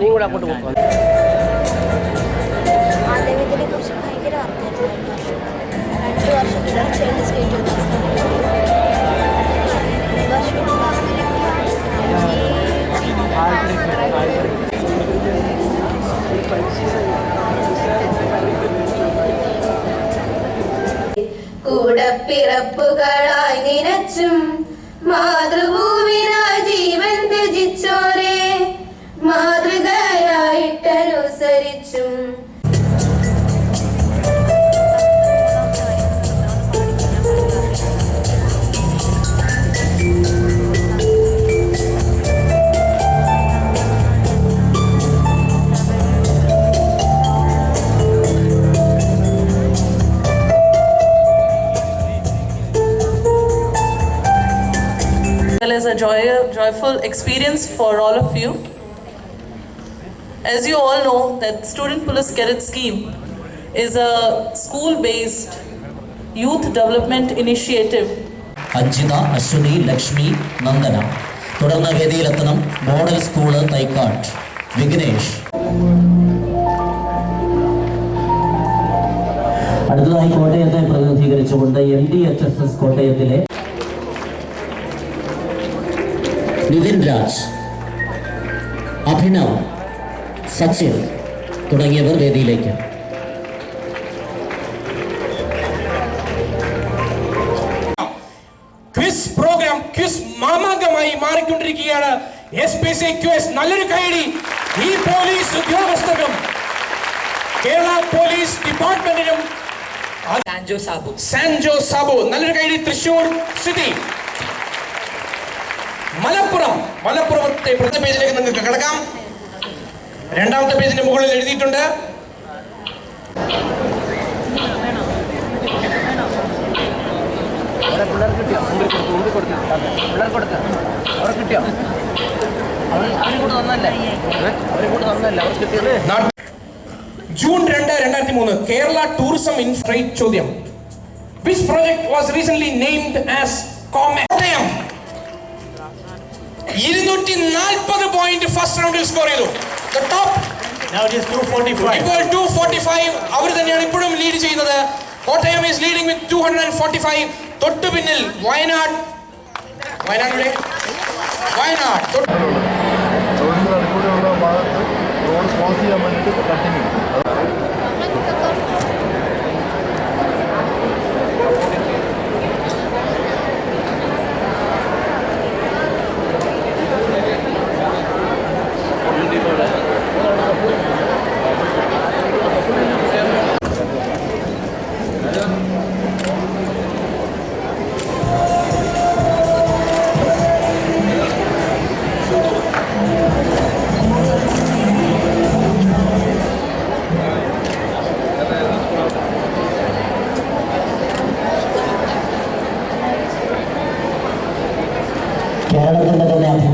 നീയും കൂടെ അങ്ങോട്ട് പോകും. ആദ്യത്തെ ഭയങ്കര വാർത്തയായിരുന്നു. 2 വർഷത്തിലാണ് ചേഞ്ച് സ്റ്റേറ്റ് കൂടപ്പിറപ്പുകളായി നിനച്ചും മാതൃഭൂമിനായി ജീവൻ ത്യജിച്ചോരെ മാതൃകയായിട്ടനുസരിച്ചും As a joyful experience for all of you. As you all know, that Student Police Cadet Scheme is a school-based youth development initiative. Anjitha, Aswathy, Lakshmi, Nandana തുടർന്ന് വേദിയിലെത്തണം മോഡൽ സ്കൂള് തൈക്കാട് വിഘ്നേഷ്. അടുത്തതായി കോട്ടയത്തെ പ്രതിനിധീകരിച്ചുകൊണ്ട് LDHSS കോട്ടയത്തിലെ നിതിൻ രാജ്, അഭിനവ്, സച്ചിൻ തുടങ്ങിയവർ വേദിയിലേക്ക്. ക്വിസ് പ്രോഗ്രാം ക്വിസ് മാമാങ്കമായി മാറിക്കൊണ്ടിരിക്കുകയാണ്. SPC ക്വിസ് നല്ലൊരു കൈയടി ഈ പോലീസ് ഉദ്യോഗസ്ഥർക്കും കേരള പോലീസ് ഡിപ്പാർട്ട്മെന്റിനും. സാൻജോ സാബു നല്ലൊരു കൈയടി. തൃശൂർ സിറ്റി. മലപ്പുറത്തെ പ്രഥമ പേജിലേക്ക് നിങ്ങൾക്ക് കിടക്കാം. രണ്ടാമത്തെ പേജിന്റെ മുകളിൽ എഴുതിയിട്ടുണ്ട് ജൂൺ 2, 2003 കേരള ടൂറിസം ഇൻഫ്രൈറ്റ് ചോദ്യം. Which project was recently named as Kottayam? 240 point first റൗണ്ടിൽ സ്കോർ ചെയ്തു. The top now it is 245. ഇപ്പോൾ 245 അവർ തന്നെയാണ് ഇപ്പോഴും ലീഡ് ചെയ്യുന്നത്. Kottayam is leading with 245. തൊട്ടു പിന്നിൽ വയനാട്. റോഡിന്റെ നടുക്കൂടെയുള്ള ഭാഗത്ത് റോഡ് ക്രോസ് ചെയ്യാൻ വേണ്ടിയിട്ട് കണ്ടിന്യൂ.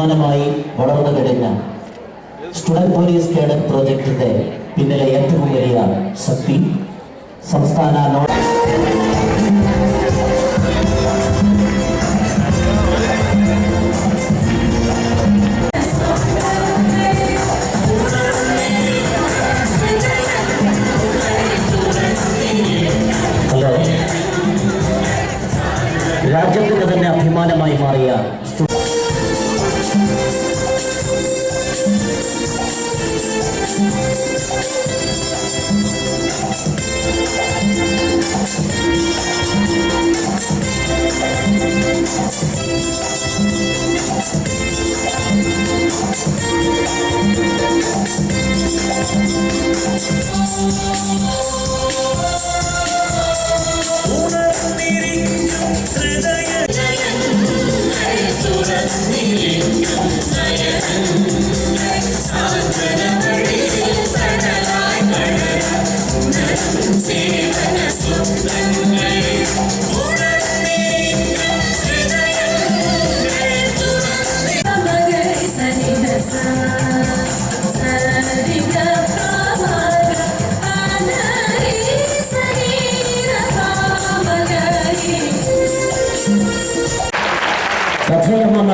അഭിമാനമായി വളർന്നു കഴിഞ്ഞ സ്റ്റുഡന്റ് പോലീസ് കേഡറ്റ് പ്രോജക്റ്റിന്റെ പിന്നിലെ ഏറ്റവും വലിയ ശക്തി സംസ്ഥാന രാജ്യത്തിന് തന്നെ അഭിമാനമായി മാറിയ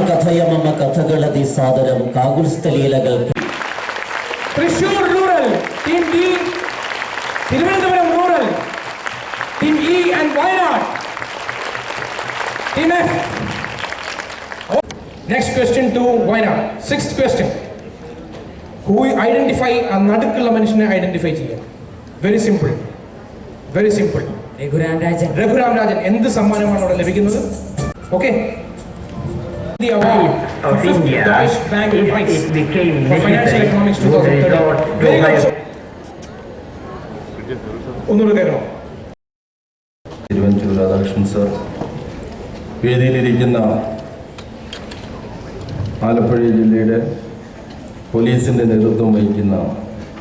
കഥയമ്മ കഥകളതി സാദരം കാകുൽസ്ഥലീലകൾ. Thrissur rural team D, Thiruvananthapuram rural team E and Wayanad team F. Next question to Wayanad. Sixth question. Who identify a നടുക്കുള്ള മനുഷ്യനെ ഐഡന്റിഫൈ ചെയ്യാം. Very simple, very simple. Raghuram Rajan. എന്ത് സമ്മാനമാണ് അവിടെ ലഭിക്കുന്നത്? Okay. The award of India, Deutsche Bank Prize for Financial Economics 2013. ഒന്നുകൂടെ കേൾക്കണം. Thiruvanchoor Radhakrishnan sir, വേദിയിലിരിക്കുന്ന Alappuzha ജില്ലയുടെ പോലീസിൻ്റെ നേതൃത്വം വഹിക്കുന്ന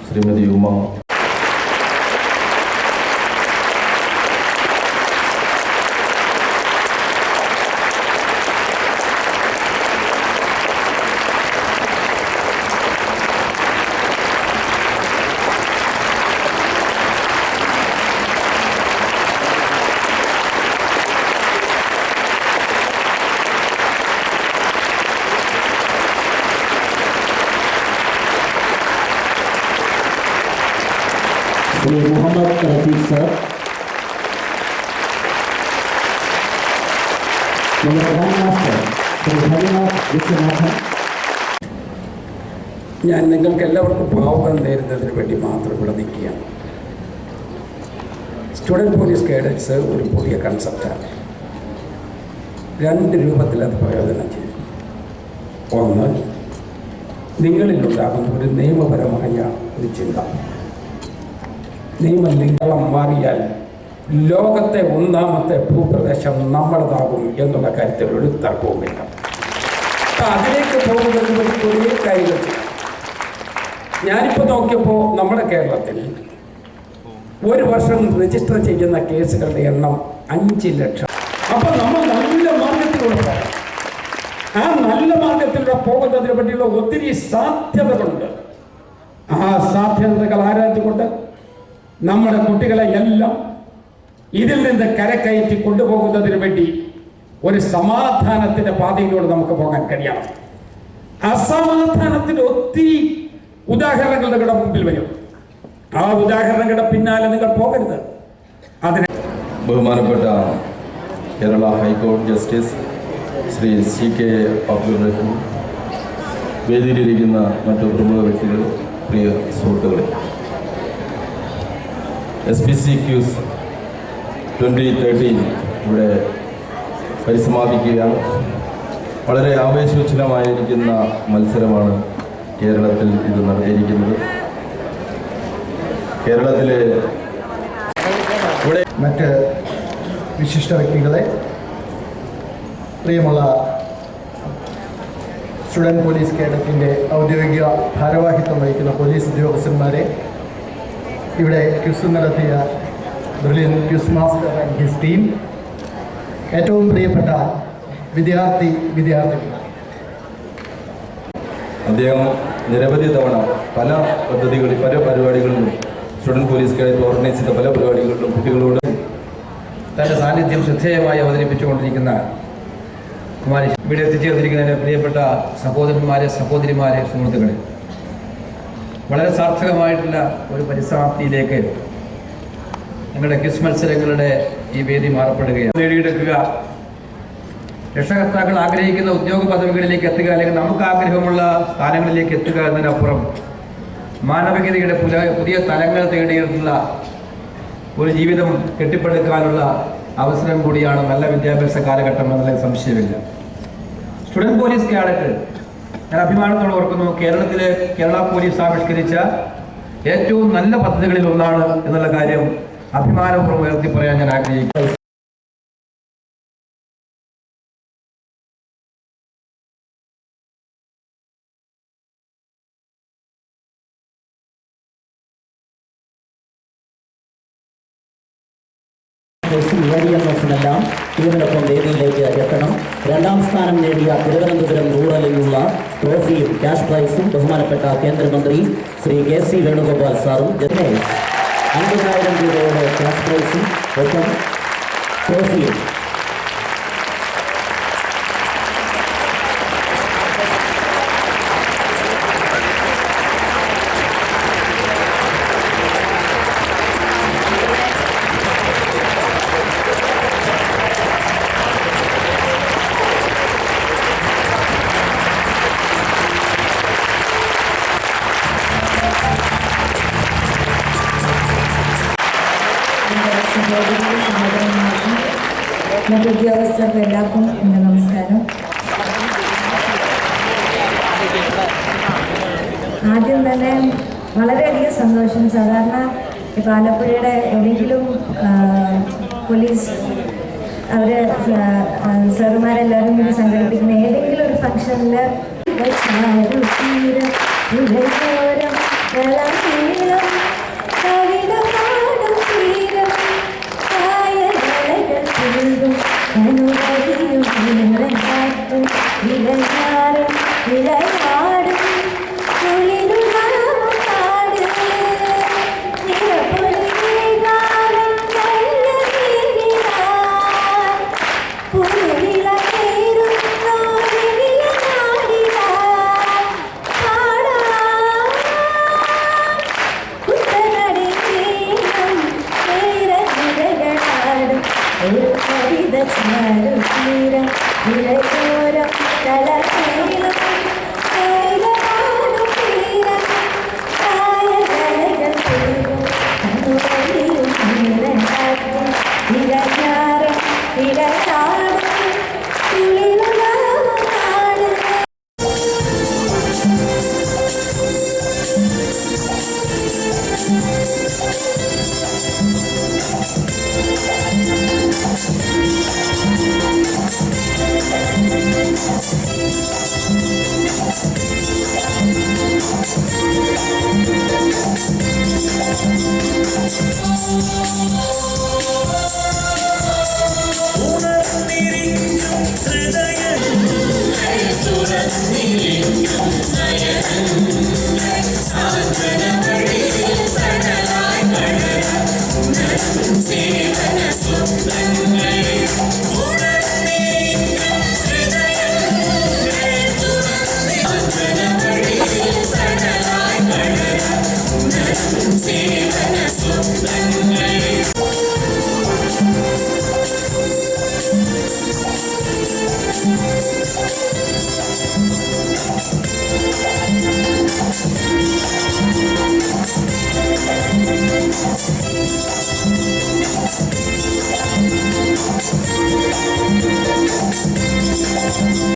ശ്രീമതി ഉമ, ശ്രീ മുഹമ്മദ് റഫീഖ് സർ, നമ്മുടെ ഗ്രാൻഡ് മാസ്റ്റർ ശ്രീ ഹരിനാഥ് വിശ്വനാഥൻ. ഞാൻ നിങ്ങൾക്ക് എല്ലാവർക്കും ഭാവുകം നേരുന്നതിന് വേണ്ടി മാത്രം ഇവിടെ നിൽക്കുകയാണ്. സ്റ്റുഡൻറ്റ് പോലീസ് കേഡറ്റ്സ് ഒരു പുതിയ കൺസെപ്റ്റാണ്. രണ്ട് രൂപത്തിൽ അത് പ്രയോജനം ചെയ്യും. ഒന്ന്, നിങ്ങളിലുണ്ടാകുന്ന ഒരു നിയമപരമായ ഒരു ചിന്ത. നിയമലംഘനം മാറിയാൽ ലോകത്തെ ഒന്നാമത്തെ ഭൂപ്രദേശം നമ്മുടേതാകും എന്നുള്ള കാര്യത്തിൽ ഒരു തർക്കവുമില്ല. അതിലേക്ക് പോകുന്നതിന് വേണ്ടി ഒരേ കാര്യങ്ങൾ ചെയ്യാം. ഞാനിപ്പോൾ നോക്കിയപ്പോൾ നമ്മുടെ കേരളത്തിൽ ഒരു വർഷം രജിസ്റ്റർ ചെയ്യുന്ന കേസുകളുടെ എണ്ണം 5 ലക്ഷം. അപ്പോൾ നമ്മൾ നല്ല മാർഗത്തിലൂടെ പോകണം. ആ നല്ല മാർഗത്തിലൂടെ പോകുന്നതിനെ പറ്റിയുള്ള ഒത്തിരി സാധ്യതകളുണ്ട്. ആ സാധ്യതകൾ ആരാഞ്ഞുകൊണ്ട് നമ്മുടെ കുട്ടികളെ എല്ലാം ഇതിൽ നിന്ന് കരക്കയറ്റി കൊണ്ടുപോകുന്നതിന് വേണ്ടി ഒരു സമാധാനത്തിന്റെ പാതയിലൂടെ നമുക്ക് പോകാൻ കഴിയണം. അസമാധാനത്തിന് ഒത്തിരി ഉദാഹരണങ്ങൾ നിങ്ങളുടെ മുമ്പിൽ വരും. ആ ഉദാഹരണങ്ങളുടെ പിന്നാലെ നിങ്ങൾ പോകരുത്. അതിന് ബഹുമാനപ്പെട്ട കേരള ഹൈക്കോടതി ജസ്റ്റിസ് ശ്രീ CK അബ്ദുൾ റഹീം, വേദിയിലിരിക്കുന്ന മറ്റു പ്രമുഖ വ്യക്തികൾ, പ്രിയ സുഹൃത്തുക്കളെ, SPC Q 2013 ഇവിടെ പരിസമാപിക്കുകയാണ്. വളരെ ആവേശോജ്വലമായിരിക്കുന്ന മത്സരമാണ് കേരളത്തിൽ ഇത് നടത്തിയിരിക്കുന്നത്. കേരളത്തിലെ ഇവിടെ മറ്റ് വിശിഷ്ട വ്യക്തികളെ, പ്രിയമുള്ള സ്റ്റുഡൻറ്റ് പോലീസ് കേഡറ്റിൻ്റെ ഔദ്യോഗിക ഭാരവാഹിത്വം വഹിക്കുന്ന പോലീസ് ഉദ്യോഗസ്ഥന്മാരെ, ഇവിടെ ക്വിസ് നടത്തിയ brilliant quiz master and his team, ഏറ്റവും പ്രിയപ്പെട്ട വിദ്യാർത്ഥികൾ, അദ്ദേഹം നിരവധി തവണ പല പരിപാടികളിലും സ്റ്റുഡൻറ് പോലീസ് കേഡറ്റ് ഓർഗനൈസ് ചെയ്ത പല പരിപാടികളിലും കുട്ടികളോട് തൻ്റെ സാന്നിധ്യം ശ്രദ്ധേയമായി അവതരിപ്പിച്ചുകൊണ്ടിരിക്കുന്ന കുമാരി ഇവിടെ എത്തിച്ചേർന്നിരിക്കുന്നതിന് പ്രിയപ്പെട്ട സഹോദരന്മാരെ, സഹോദരിമാരെ, സുഹൃത്തുക്കളെ, വളരെ സാർത്ഥകമായിട്ടുള്ള ഒരു പരിസമാപ്തിയിലേക്ക് ഞങ്ങളുടെ ക്വിസ് മത്സരങ്ങളുടെ ഈ വേദി മാറപ്പെടുകയാണ്. നേടിയെടുക്കുക, രക്ഷകർത്താക്കൾ ആഗ്രഹിക്കുന്ന ഉദ്യോഗ പദവികളിലേക്ക് എത്തുക, അല്ലെങ്കിൽ നമുക്ക് ആഗ്രഹമുള്ള സ്ഥാനങ്ങളിലേക്ക് എത്തുക എന്നതിനപ്പുറം മാനവികതയുടെ പുതിയ തലങ്ങൾ തേടിയിട്ടുള്ള ഒരു ജീവിതം കെട്ടിപ്പടുക്കാനുള്ള അവസരം കൂടിയാണ് നല്ല വിദ്യാഭ്യാസ കാലഘട്ടം എന്നതിൽ സംശയമില്ല. സ്റ്റുഡൻറ് പോലീസ് കാഡറ്റ് ഞാൻ അഭിമാനത്തോടെ ഓർക്കുന്നു, കേരള പോലീസ് ആവിഷ്കരിച്ച ഏറ്റവും നല്ല പദ്ധതികളിൽ ഒന്നാണ് എന്നുള്ള കാര്യം അഭിമാനപൂർവ്വം ഉയർത്തി പറയാൻ ഞാൻ ആഗ്രഹിക്കുന്നു. നേടിയെല്ലാം ഇതിനൊപ്പം വേദിയിലേക്ക് എത്തണം. 2ാം സ്ഥാനം നേടിയ തിരുവനന്തപുരം റൂറലിനുള്ള ട്രോഫിയും ക്യാഷ് പ്രൈസും ബഹുമാനപ്പെട്ട കേന്ദ്രമന്ത്രി ശ്രീ KC വേണുഗോപാൽ സാറും 50,000 രൂപയുടെ ക്യാഷ് പ്രൈസും ഒപ്പം ട്രോഫിയും മറ്റു ഉദ്യോഗസ്ഥർക്ക് എല്ലാവർക്കും എൻ്റെ നമസ്കാരം. ആദ്യം തന്നെ വളരെയധികം സന്തോഷം. സാധാരണ ഇപ്പോൾ ആലപ്പുഴയുടെ ഏതെങ്കിലും പോലീസ് അവർ സാറുമാരെല്ലാവരും കൂടി സംഘടിപ്പിക്കുന്ന ഏതെങ്കിലും ഒരു ഫംഗ്ഷനിൽ Thank you.